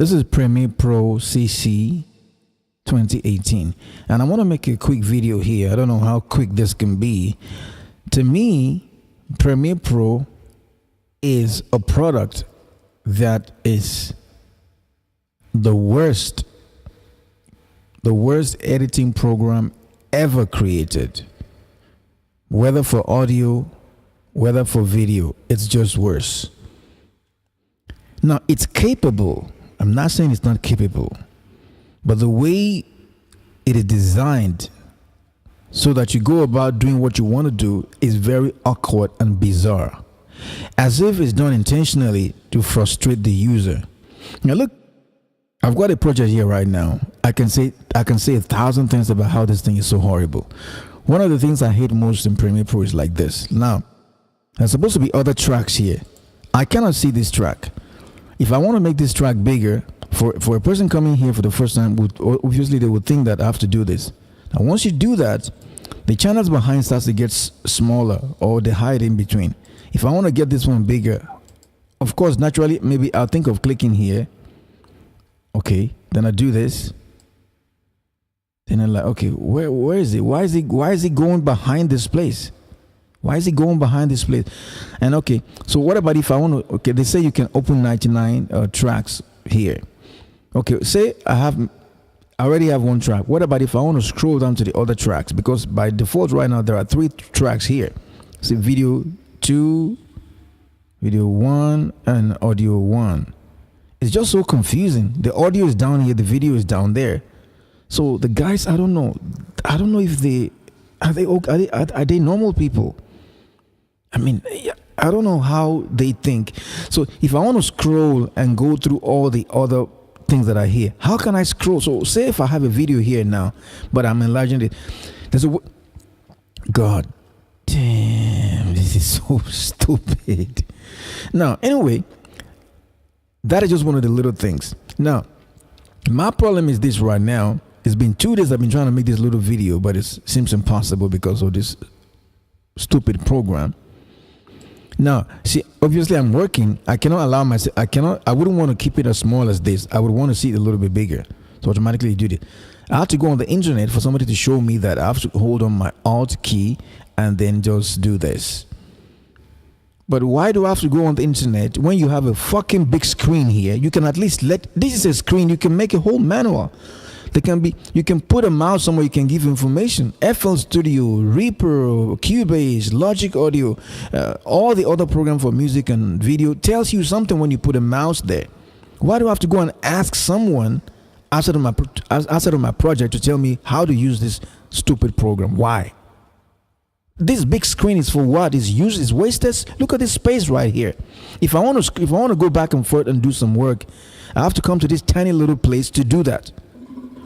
This is Premiere Pro CC 2018, and I want to make a quick video here. I don't know how quick this can be. To me, Premiere Pro is a product that is the worst editing program ever created. Whether for audio, whether for video, it's just worse. Now, it's capable. I'm not saying it's not capable, but the way it is designed so that you go about doing what you want to do is very awkward and bizarre, as if it's done intentionally to frustrate the user. Now look, I've got a project here right now. I can say 1,000 things about how this thing is so horrible. One of the things I hate most in Premiere Pro is like this. Now, there's supposed to be other tracks here. I cannot see this track. If I want to make this track bigger, for a person coming here for the first time, obviously they would think that I have to do this. Now, once you do that, the channels behind starts to get smaller, or they hide in between. If I want to get this one bigger, of course, naturally, maybe I'll think of clicking here. Okay, then I do this. Then I'm like, okay, where is it? Why is it going behind this place? Why is it going behind this place? And okay, so what about if I want to, okay, they say you can open 99 tracks here. Okay, say I already have one track. What about if I want to scroll down to the other tracks? Because by default right now, there are 3 tracks here. See, video 2, video 1, and audio 1. It's just so confusing. The audio is down here, the video is down there. So the guys, I don't know if are they normal people? I mean, I don't know how they think. So if I want to scroll and go through all the other things that are here, how can I scroll? So say if I have a video here now, but I'm enlarging it. God damn, this is so stupid. Now, anyway, that is just one of the little things. Now, my problem is this right now. It's been 2 days I've been trying to make this little video, but it seems impossible because of this stupid program. Now, see, obviously I'm working. I cannot allow myself, I wouldn't want to keep it as small as this. I would want to see it a little bit bigger. So automatically do it. I have to go on the internet for somebody to show me that I have to hold on my Alt key and then just do this. But why do I have to go on the internet when you have a fucking big screen here? You can at least this is a screen, you can make a whole manual. You can put a mouse somewhere, you can give information. FL Studio, Reaper, Cubase, Logic Audio, all the other programs for music and video tells you something when you put a mouse there. Why do I have to go and ask someone outside of my project to tell me how to use this stupid program? Why? This big screen is for what? Is wasted. Look at this space right here. If I want to go back and forth and do some work, I have to come to this tiny little place to do that.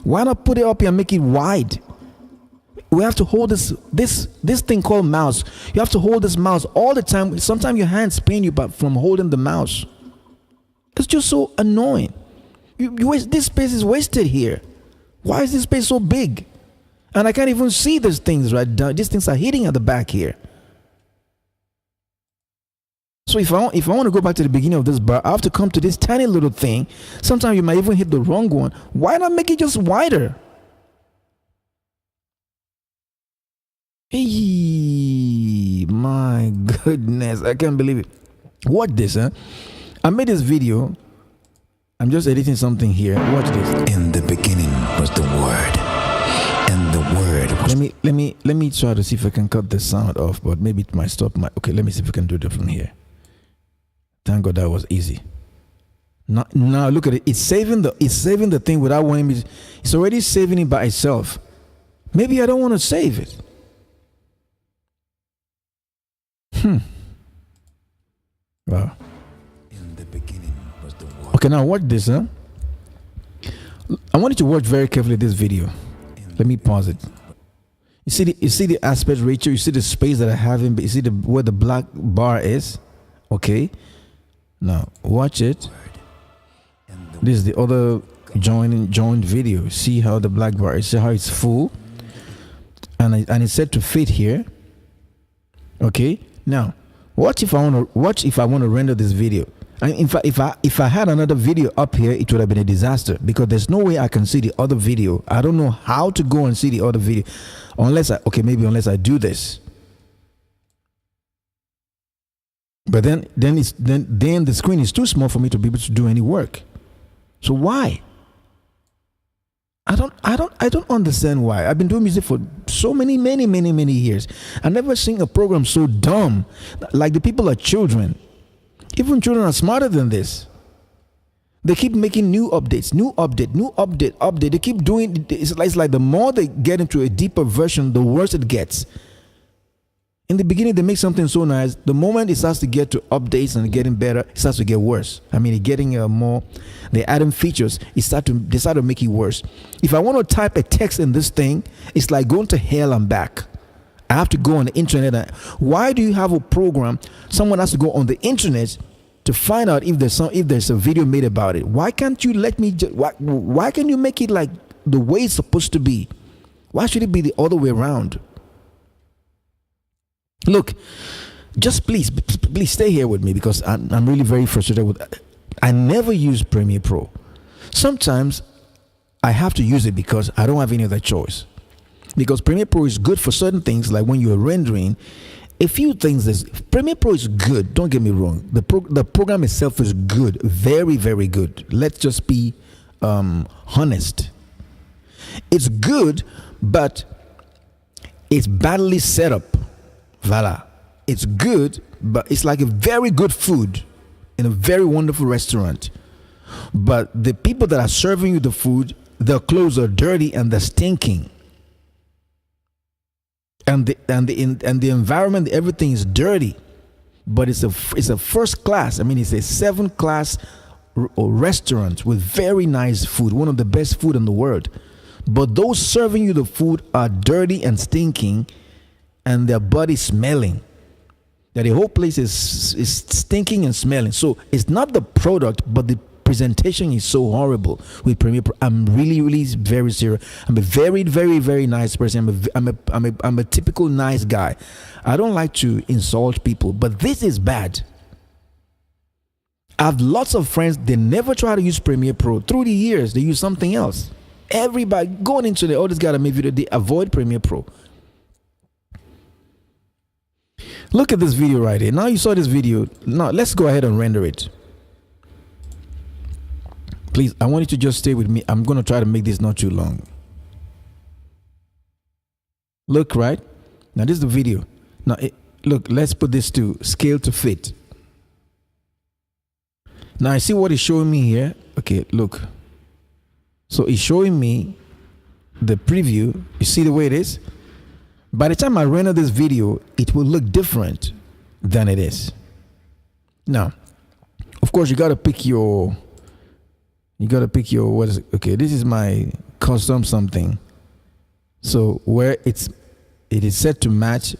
Why not put it up here and make it wide? We have to hold this thing called mouse. You have to hold this mouse all the time. Sometimes your hands pain you from holding the mouse. It's just so annoying. This space is wasted here. Why is this space so big? And I can't even see these things right down. These things are hitting at the back here. So if I want to go back to the beginning of this bar, I have to come to this tiny little thing. Sometimes you might even hit the wrong one. Why not make it just wider? Hey, my goodness, I can't believe it. Watch this, huh? I made this video. I'm just editing something here. Watch this. In the beginning was the Word, and the Word was... Let me try to see if I can cut the sound off, but maybe it might stop my... Okay, let me see if we can do that from here. Thank God that was easy. Now look at it. It's saving the thing without wanting me. It's already saving it by itself. Maybe I don't want to save it. Wow. In the beginning was the Word. Okay, now watch this, huh? I want you to watch very carefully this video. Let me pause it. You see the aspect ratio. You see the space that I have in. You see where the black bar is. Okay. Now watch it. This is the other joined video. See how the black bar is. See how it's full, and it's set to fit here. Okay. Now watch if I want to render this video. And in fact, if I had another video up here, it would have been a disaster, because there's no way I can see the other video. I don't know how to go and see the other video unless I do this. But then the screen is too small for me to be able to do any work. So why? I don't understand why. I've been doing music for so many years. I've never seen a program so dumb. Like, the people are children. Even children are smarter than this. They keep making new updates. They keep doing. It's like the more they get into a deeper version, the worse it gets. In the beginning, they make something so nice. The moment it starts to get to updates and getting better, it starts to get worse. I mean, getting more. They're adding features. They start to make it worse. If I want to type a text in this thing, it's like going to hell and back. I have to go on the internet. Why do you have a program? Someone has to go on the internet to find out if there's a video made about it. Why can't you let me? Why can you make it like the way it's supposed to be? Why should it be the other way around? Look, just please stay here with me, because I'm really very frustrated with. I never use Premiere Pro. Sometimes I have to use it because I don't have any other choice. Because Premiere Pro is good for certain things, like when you're rendering. A few things. Premiere Pro is good. Don't get me wrong. The program itself is good, very, very good. Let's just be honest. It's good, but it's badly set up. Voila. It's good, but it's like a very good food in a very wonderful restaurant. But the people that are serving you the food, their clothes are dirty and they're stinking. And the environment, everything is dirty. But it's a first class. I mean, it's a 7-class restaurant with very nice food, one of the best food in the world. But those serving you the food are dirty and stinking, and their body smelling. That the whole place is stinking and smelling. So it's not the product, but the presentation is so horrible with Premiere Pro. I'm really very serious. I'm a very, very, very nice person. I'm a typical nice guy. I don't like to insult people, but this is bad. I have lots of friends, they never try to use Premiere Pro. Through the years, they use something else. Everybody going into the this guy to make video, they avoid Premiere Pro. Look at this video right here. Now you saw this video. Now let's go ahead and render it. Please, I want you to just stay with me. I'm going to try to make this not too long. Look, right? Now this is the video. Now, look, let's put this to scale to fit. Now I see what it's showing me here. Okay, look. So it's showing me the preview. You see the way it is? By the time I render this video, it will look different than it is. Now, of course, you got to pick your, what is it? Okay, this is my custom something. So where it is set to match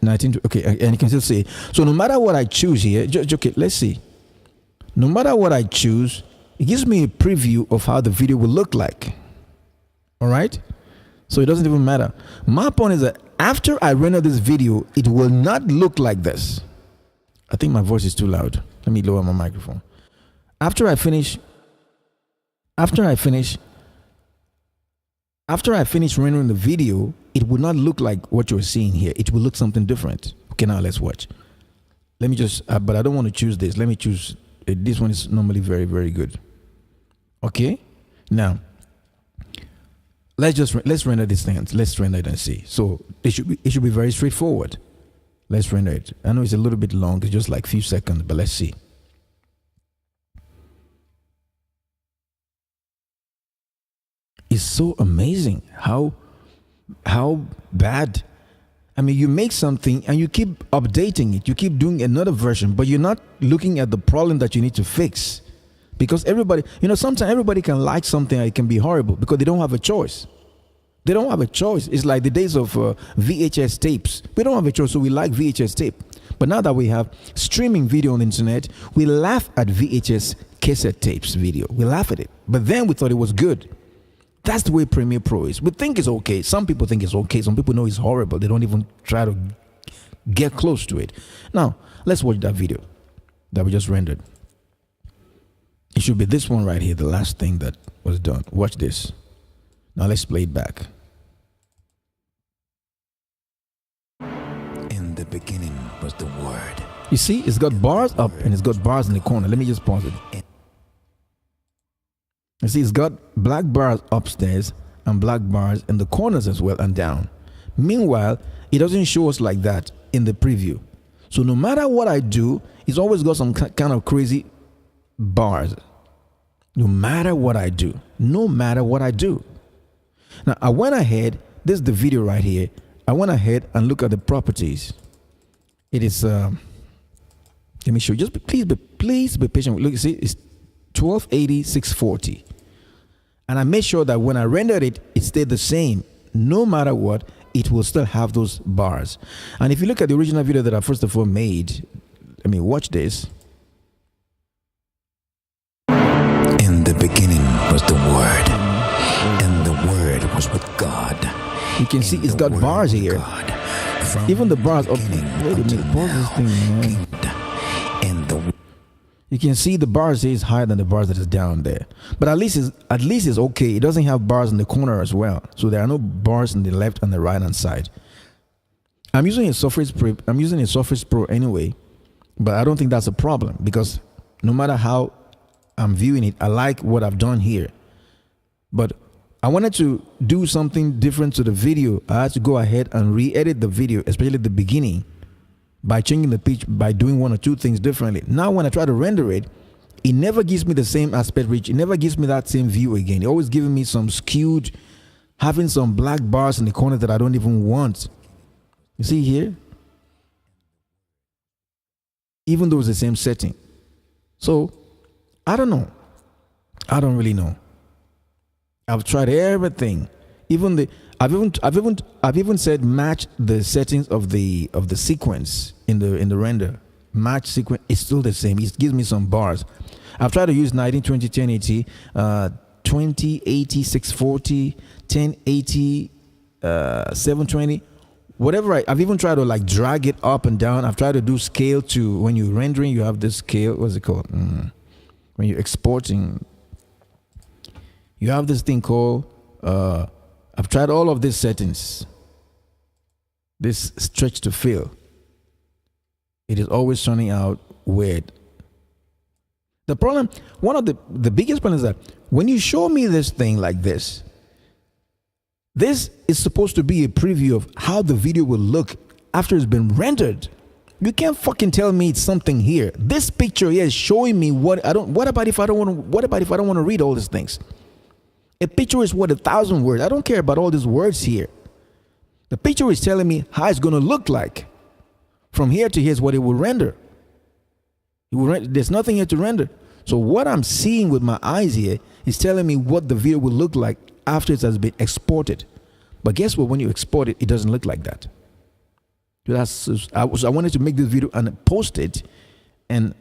19, okay, and you can still see. So no matter what I choose here, okay, let's see. No matter what I choose, it gives me a preview of how the video will look like. All right? So it doesn't even matter. My point is that after I render this video, it will not look like this. I think my voice is too loud. Let me lower my microphone. After I finish rendering the video, it will not look like what you're seeing here. It will look something different. Okay, now let's watch. Let me just, but I don't want to choose this. Let me choose, this one is normally very, very good. Okay, now let's render this thing. Let's render it and see. So it should be very straightforward. Let's render it. I know it's a little bit long. It's just like a few seconds, but let's see. It's so amazing how bad. I mean, you make something and you keep updating it. You keep doing another version, but you're not looking at the problem that you need to fix. Because everybody, sometimes everybody can like something and it can be horrible because they don't have a choice. They don't have a choice. It's like the days of VHS tapes. We don't have a choice, so we like VHS tape. But now that we have streaming video on the internet, we laugh at VHS cassette tapes video. We laugh at it. But then we thought it was good. That's the way Premiere Pro is. We think it's okay. Some people think it's okay. Some people know it's horrible. They don't even try to get close to it. Now, let's watch that video that we just rendered. It should be this one right here, the last thing that was done. Watch this. Now let's play it back. In the beginning was the Word. You see, it's got bars up and it's got bars in the corner. Let me just pause it. You see, it's got black bars upstairs and black bars in the corners as well and down. Meanwhile, it doesn't show us like that in the preview. So no matter what I do, it's always got some kind of crazy bars. No matter what I do. No matter what I do. Now, I went ahead. This is the video right here. I went ahead and look at the properties. It is, let me show you. Just please be patient. Look, you see, it's 1280 640. And I made sure that when I rendered it, it stayed the same. No matter what, it will still have those bars. And if you look at the original video that I first of all made, watch this. In the beginning was the Word, and the Word was with God. You can see it's got bars here. Even the bars up. Wait a minute, pause this thing, man. You can see the bars here is higher than the bars that is down there. But at least it's okay. It doesn't have bars in the corner as well. So there are no bars in the left and the right hand side. I'm using a Surface Pro anyway, but I don't think that's a problem because no matter how I'm viewing it, I like what I've done here. But I wanted to do something different to the video. I had to go ahead and re-edit the video, especially the beginning, by changing the pitch, by doing one or two things differently. Now when I try to render it, it never gives me the same aspect ratio. It never gives me that same view again. It always giving me some skewed, having some black bars in the corner that I don't even want. You see here? Even though it's the same setting. So, I don't know. I don't really know. I've tried everything. I've even said match the settings of the sequence in the render. Match sequence is still the same. It gives me some bars. I've tried to use 1920 1080, 2080 640, 1080 720, whatever. I've even tried to like drag it up and down. I've tried to do scale to when you're rendering. You have this scale. What's it called? When you're exporting, you have this thing called. I've tried all of these settings. This stretch to fill. It is always turning out weird. The problem, one of the biggest problems is that when you show me this thing like this is supposed to be a preview of how the video will look after it's been rendered. You can't fucking tell me it's something here. This picture here is showing me what about if I don't want to read all these things? A picture is worth 1,000 words. I don't care about all these words here. The picture is telling me how it's going to look like. From here to here is what it will render. There's nothing here to render. So what I'm seeing with my eyes here is telling me what the video will look like after it has been exported. But guess what? When you export it, it doesn't look like that. I wanted to make this video and post it, and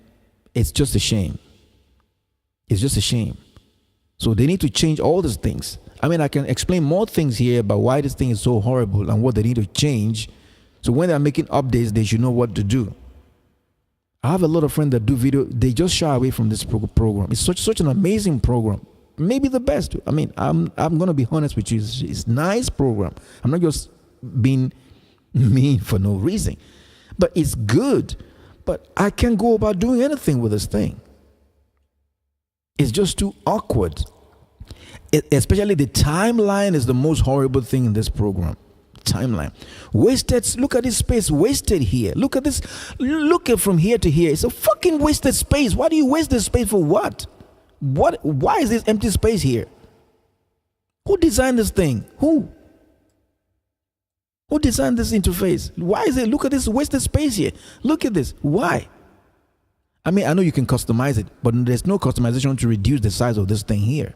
it's just a shame. It's just a shame. So they need to change all these things. I can explain more things here about why this thing is so horrible and what they need to change. So when they're making updates, they should know what to do. I have a lot of friends that do video. They just shy away from this program. It's such an amazing program. Maybe the best. I'm going to be honest with you. It's a nice program. I'm not just being mean for no reason. But it's good. But I can't go about doing anything with this thing. It's just too awkward. Especially the timeline is the most horrible thing in this program. Timeline. Wasted. Look at this space wasted here. Look at this. Look at from here to here. It's a fucking wasted space. Why do you waste this space for what? Why is this empty space here? Who designed this thing? Who designed this interface? Why is it? Look at this wasted space here. Look at this. Why? I know you can customize it, but there's no customization to reduce the size of this thing here.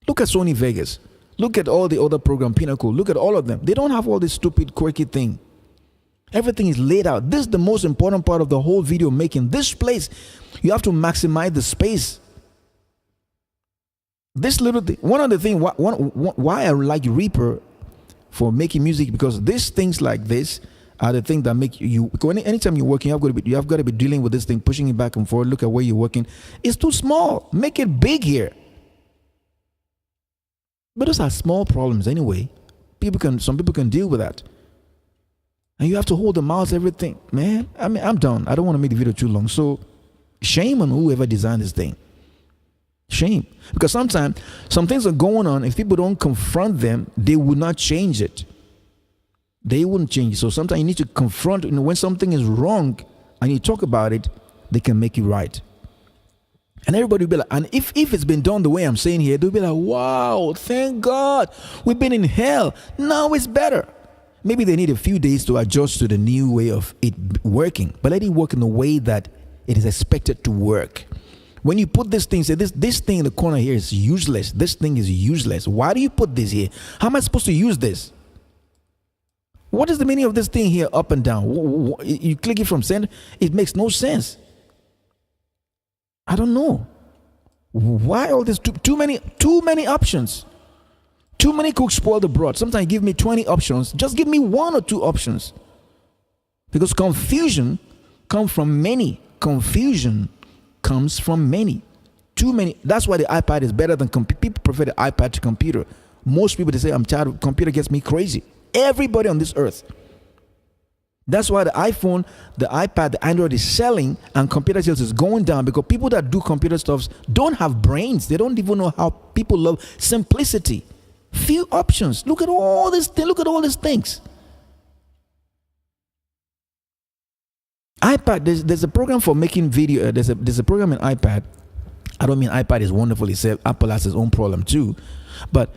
Look at Sony Vegas. Look at all the other program, Pinnacle. Look at all of them. They don't have all this stupid, quirky thing. Everything is laid out. This is the most important part of the whole video making. This place, you have to maximize the space. This little thing, one of the things, why I like Reaper for making music, because these things like this, are the things that make you go. Anytime you're working, you have got to be dealing with this thing, pushing it back and forth. Look at where you're working. It's too small. Make it big here. But those are small problems anyway. Some people can deal with that. And you have to hold the mouse, everything. Man, I mean, I'm done. I don't want to make the video too long. So shame on whoever designed this thing. Shame. Because sometimes some things are going on. If people don't confront them, they will not change it. They wouldn't change it. So sometimes you need to confront, when something is wrong and you talk about it, they can make it right. And everybody will be like, and if it's been done the way I'm saying here, they'll be like, wow, thank God. We've been in hell. Now it's better. Maybe they need a few days to adjust to the new way of it working. But let it work in the way that it is expected to work. When you put this thing, say this thing in the corner here is useless. This thing is useless. Why do you put this here? How am I supposed to use this? What is the meaning of this thing here up and down? You click it from center. It makes no sense. I don't know. Why all this? Too many options. Too many cooks spoil the broth. Sometimes give me 20 options. Just give me 1 or 2 options. Because confusion comes from many. Confusion comes from many. Too many. That's why the iPad is better than people prefer the iPad to computer. Most people, they say, I'm tired of computer, gets me crazy. Everybody on this earth. That's why the iPhone, the iPad, the Android is selling and computer sales is going down, because people that do computer stuff don't have brains. They don't even know how people love simplicity. Few options. Look at all this. Look at all these things. iPad. There's a program for making video. There's a program in iPad. I don't mean iPad is wonderful itself. Apple has its own problem too, but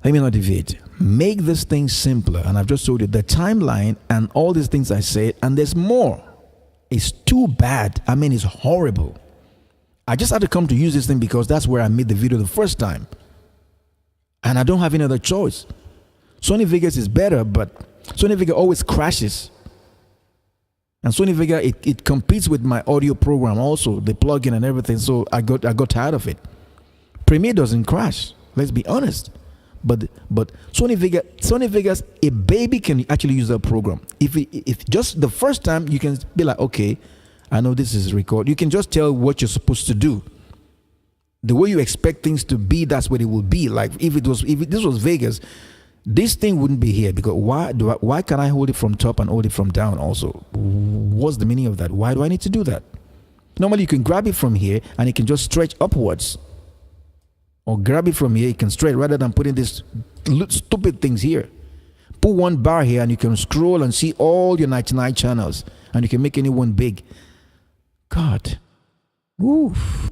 let me not deviate. Make this thing simpler. And I've just told you the timeline and all these things I said, and there's more. It's too bad. I mean, it's horrible. I just had to come to use this thing because that's where I made the video the first time. And I don't have any other choice. Sony Vegas is better, but Sony Vegas always crashes. And Sony Vegas, it competes with my audio program also, the plugin and everything. So I got tired of it. Premiere doesn't crash. Let's be honest. But Sony Vegas, a baby can actually use that program. If just the first time, you can be like, okay, I know this is record. You can just tell what you're supposed to do. The way you expect things to be, that's what it will be. Like if this was Vegas, this thing wouldn't be here, because why can I hold it from top and hold it from down also? What's the meaning of that? Why do I need to do that? Normally you can grab it from here and it can just stretch upwards. Or grab it from here, it can stretch, rather than putting these stupid things here. Put one bar here and you can scroll and see all your 99 channels, and you can make anyone big. God. Oof.